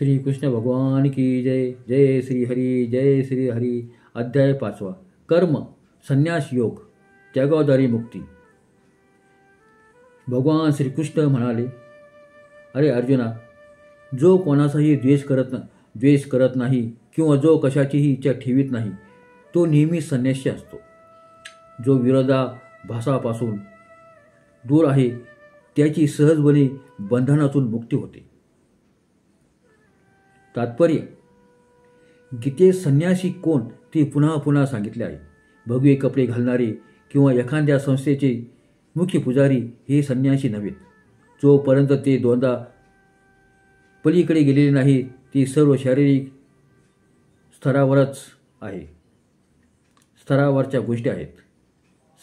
श्री कृष्ण भगवान की जय. जय श्री हरी. जय श्री हरी. अध्याय 5. कर्म संन्यास योग त्यागाद्वारे मुक्ती. भगवान श्रीकृष्ण म्हणाले, अरे अर्जुना, जो कोणाचाही द्वेष करत नाही किंवा जो कशाचीही इच्छा ठेवीत नाही तो नेहमी संन्यासी असतो. जो विरोधाभासापासून दूर आहे त्याची सहजपणे बंधनातून मुक्ती होते. तात्पर्य: गीतेत संन्यासी कोण ते पुन्हा पुन्हा सांगितले आहे. भगवे कपडे घालणारे किंवा एखाद्या संस्थेचे मुख्य पुजारी हे संन्यासी नव्हेत. जोपर्यंत ते दोनदा पलीकडे गेलेले नाही ते सर्व शारीरिक स्तरावरच्या गोष्टी आहेत.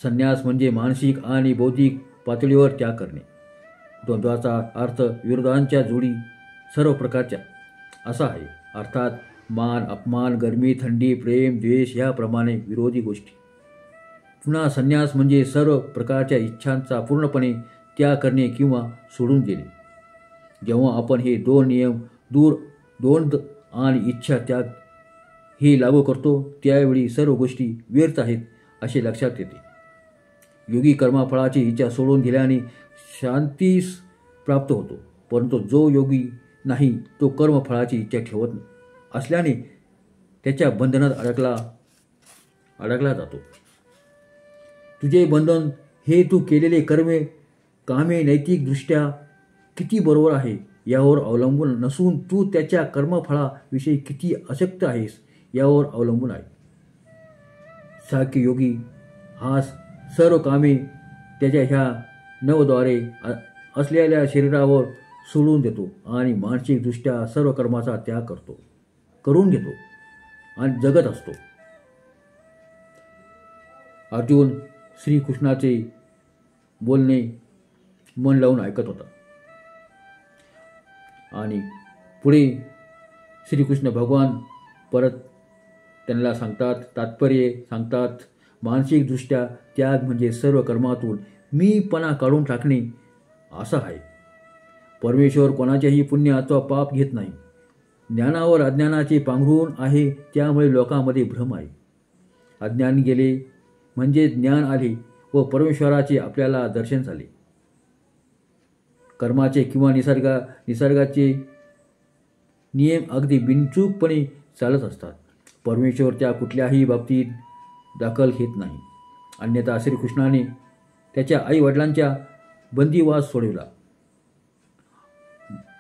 संन्यास म्हणजे मानसिक आणि बौद्धिक पातळीवर त्याग करणे. द्वंद्वाचा अर्थ विरोधांच्या जोडी सर्व प्रकारच्या असा आहे. अर्थात मान अपमान, गरमी थंडी, प्रेम द्वेष याप्रमाणे विरोधी गोष्टी. पुन्हा संन्यास म्हणजे सर्व प्रकारच्या इच्छांचा पूर्णपणे त्याग करणे किंवा सोडून देणे. जेव्हा आपण हे दोन नियम द्वंद्व आणि इच्छा त्याग हे लागू करतो त्यावेळी सर्व गोष्टी व्यर्थ आहेत असे लक्षात येते. योगी कर्मफळाची इच्छा सोडून दिल्याने शांतीस प्राप्त होतो. परंतु जो योगी नाही तो कर्मफळाची इच्छा ठेवत असल्याने त्याच्या बंधनात अडकला जातो. तुझे बंधन हे तू केलेले कामे नैतिकदृष्ट्या किती बरोबर आहे यावर अवलंबून नसून तू त्याच्या कर्मफळाविषयी किती आसक्त आहेस यावर अवलंबून आहे. साख्य योगी हा सर्व कामे त्याच्या ह्या नवद्वारे असलेल्या शरीरावर सोडून देतो आणि मानसिकदृष्ट्या सर्व कर्माचा त्याग करून घेतो आणि जगत असतो. अर्जुन श्रीकृष्णाचे बोलणे मन लावून ऐकत होता आणि पुढे श्रीकृष्ण भगवान परत त्यांना तात्पर्य सांगतात. मानसिकदृष्ट्या त्याग म्हणजे सर्व कर्मातून मीपणा काढून टाकणे असं आहे. परमेश्वर कोणाचेही पुण्य अथवा पाप घेत नाही. ज्ञानावर अज्ञानाचे पांघरून आहे त्यामुळे लोकांमध्ये भ्रम आहे. अज्ञान गेले म्हणजे ज्ञान आले व परमेश्वराचे आपल्याला दर्शन झाले. कर्माचे किंवा निसर्गाचे नियम अगदी बिनचूकपणे चालत असतात. परमेश्वर त्या कुठल्याही बाबतीत दखल घेत नाही. अन्यथा श्रीकृष्णाने त्याच्या आई वडिलांचा बंदिवास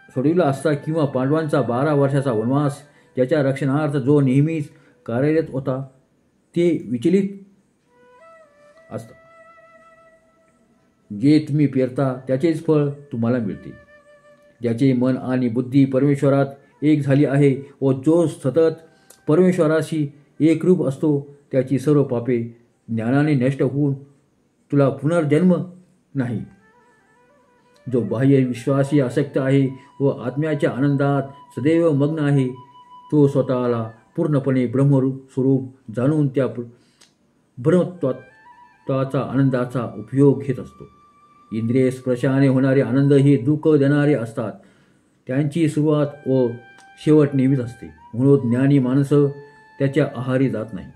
सोडविला असता किंवा पांडवांचा 12 वर्षाचा वनवास ज्याच्या रक्षणार्थ जो नेहमीच कार्यरत होता ते विचलित असता. जे तुम्ही पेरता त्याचेच फळ तुम्हाला मिळते. ज्याचे मन आणि बुद्धी परमेश्वरात एक झाली आहे व जो सतत परमेश्वराशी एकरूप असतो त्याची सर्व पापे ज्ञानाने नष्ट होऊन तुला पुनर्जन्म नाही. जो बाह्य विश्वासी आसक्त आहे व आत्म्याच्या आनंदात सदैव मग्न आहे तो स्वतःला पूर्णपणे ब्रह्मस्वरूप जाणून त्या ब्रह्मत्वाचा आनंदाचा उपयोग घेत असतो. इंद्रिय स्पर्शाने होणारे आनंद हे दुःख देणारे असतात. त्यांची सुरुवात व शेवट नेहमीच असते. म्हणून ज्ञानी माणसं त्याच्या आहारी जात नाही.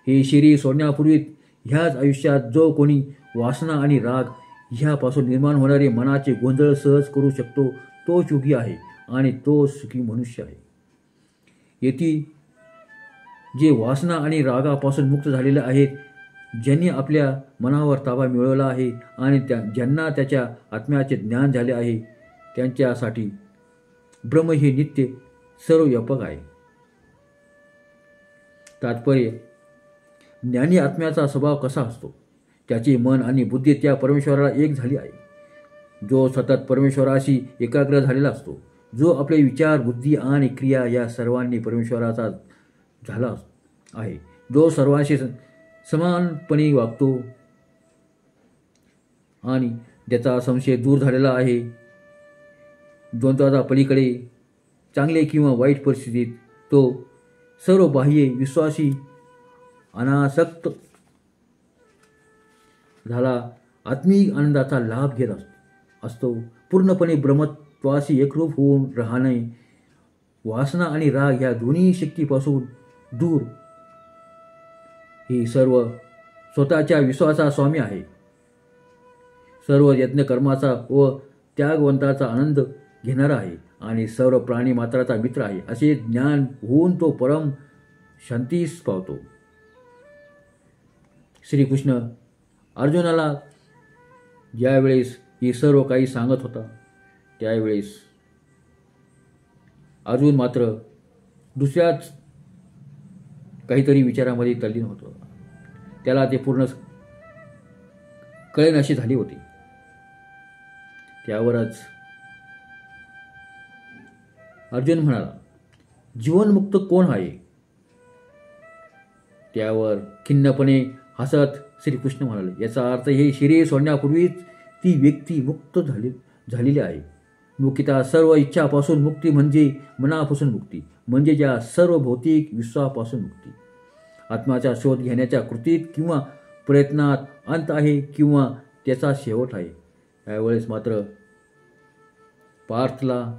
हे शरीर सोडण्यापूर्वी ह्याच आयुष्यात जो कोणी वासना आणि राग ह्यापासून निर्माण होणारे मनाचे गोंधळ सहज करू शकतो तो योगी आहे आणि तो सुखी मनुष्य आहे. येथे जे वासना आणि रागापासून मुक्त झालेले आहेत, ज्यांनी आपल्या मनावर ताबा मिळवला आहे आणि ज्यांना त्याच्या आत्म्याचे ज्ञान झाले आहे त्यांच्यासाठी ब्रह्म हे नित्य सर्वव्यापक आहे. तात्पर्य: ज्ञानी आत्म्याचा स्वभाव कसा असतो? त्याचे मन आणि बुद्धी त्या परमेश्वराला एक झाली आहे. जो सतत परमेश्वराशी एकाग्र झालेला असतो. जो आपले विचार, बुद्धी आणि क्रिया या सर्वांनी परमेश्वराचा झाला आहे. जो सर्वांशी समानपणे वागतो आणि ज्याचा संशय दूर झालेला आहे. द्वंद्वाचा पलीकडे चांगले किंवा वाईट परिस्थितीत तो सर्व बाह्य विश्वासी अनासक्त झाला आत्मिक आनंदाचा लाभ घेत असतो. पूर्णपणे ब्रह्मत्वाशी एकरूप होऊन राहणे वासना आणि राग ह्या दोन्ही शक्तीपासून दूर ही सर्व स्वतःच्या विश्वासा स्वामी आहे. सर्व यज्ञकर्माचा व त्यागवंताचा आनंद घेणारा आहे आणि सर्व प्राणी मात्राचा मित्र आहे असे ज्ञान होऊन तो परम शांतीस पावतो. श्रीकृष्ण अर्जुनाला ज्यावेळेस ही सर्व काही सांगत होता त्यावेळेस अर्जुन मात्र दुसऱ्याच काहीतरी विचारामध्ये तल्लीन होतो. त्याला ते पूर्ण कळेनाशी झाली होती. त्यावरच अर्जुन म्हणाला, जीवनमुक्त कोण आहे? त्यावर खिन्नपणे हसत श्रीकृष्ण म्हणाले, याचा अर्थ हे शरीर सोडण्यापूर्वीच ती व्यक्ती मुक्त झालेली आहे. मुक्तिता सर्व इच्छापासून मुक्ती म्हणजे मनापासून मुक्ती, म्हणजे ज्या सर्व भौतिक विश्वापासून मुक्ती. आत्माचा शोध घेण्याच्या कृतीत किंवा प्रयत्नात अंत आहे किंवा त्याचा शेवट आहे. यावेळेस मात्र पार्थला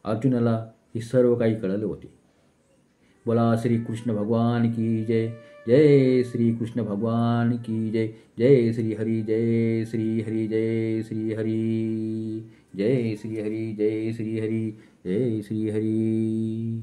अर्जुनाला हे सर्व काही कळले होते. बोला श्री कृष्ण भगवान की जय. जय श्री कृष्ण भगवान की जय. जय श्री हरी. जय श्री हरी. जय श्री हरी. जय श्री हरी. जय श्री हरी. जय श्री हरी.